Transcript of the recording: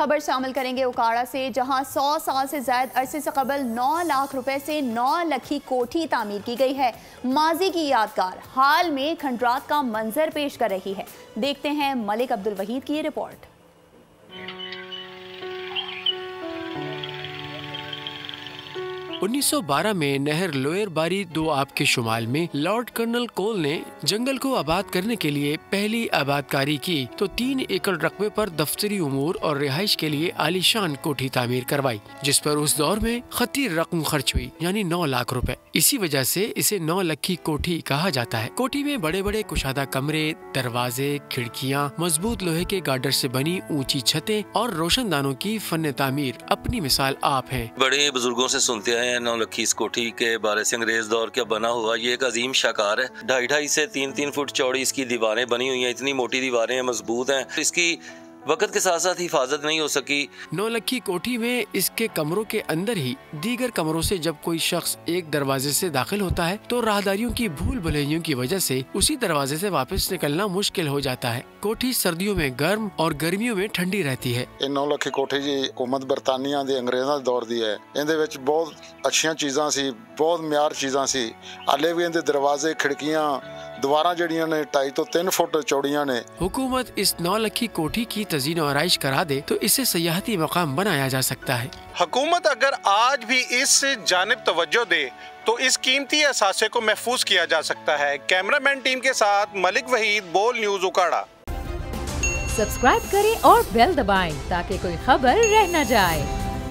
खबर शामिल करेंगे उकाड़ा से, जहां 100 साल से ज्यादा अरसे से कबल 9 लाख रुपए से 9 लखी कोठी तामीर की गई है। माजी की यादगार हाल में खंडरात का मंजर पेश कर रही है। देखते हैं मलिक अब्दुल वहीद की ये रिपोर्ट। 1912 में नहर लोयर बारी दो आब के शुमाल में लॉर्ड कर्नल कोल ने जंगल को आबाद करने के लिए पहली आबादकारी की तो 3 एकड़ रकबे पर दफ्तरी उमूर और रिहाइश के लिए आलीशान कोठी तामीर करवाई, जिस पर उस दौर में खती रकम खर्च हुई, यानी 9 लाख रुपए। इसी वजह से इसे 9 लखी कोठी कहा जाता है। कोठी में बड़े बड़े कुशादा कमरे, दरवाजे, खिड़कियाँ, मजबूत लोहे के गार्डर से बनी ऊंची छतें और रोशनदानों की फन तामीर अपनी मिसाल आप है। बड़े बुजुर्गों से सुनते हैं 9 लखी इस कोठी के बारे से अंग्रेज दौर का बना हुआ ये एक अजीम शाकार है। 2.5 से 3 फुट चौड़ी इसकी दीवारें बनी हुई हैं, इतनी मोटी दीवारें हैं, मजबूत हैं। इसकी वक्त के साथ साथ हिफाजत नहीं हो सकी। 9 लखी कोठी में इसके कमरों के अंदर ही दीगर कमरों से जब कोई शख्स एक दरवाजे से दाखिल होता है तो राहदारियों की भूल भुलैयों की वजह से उसी दरवाजे से वापस निकलना मुश्किल हो जाता है। कोठी सर्दियों में गर्म और गर्मियों में ठंडी रहती है। 9 लखी कोठी जी हुकूमत बरतानिया दे अंग्रेज़ां दे दौर दी है। इहदे विच बहुत अच्छियां चीज़ां सी, बहुत म्यार चीज़ां सी। हाले भी इहदे दरवाजे, खिड़कियां, दीवारां जड़ियां ने 2.5 तो 3 फुट चौड़ियां ने। हुकूमत इस 9 लखी कोठी की तज़ीन और आराइश करा दे तो इसे सयाहती मकाम बनाया जा सकता है। हुकूमत अगर आज भी इस जानिब तवज्जो दे तो इस कीमती असासे को महफूज किया जा सकता है। कैमरामैन टीम के साथ मलिक वहीद, बोल न्यूज़ उकाड़ा। सब्सक्राइब करें और बेल दबाएं ताकि कोई खबर रह न जाए।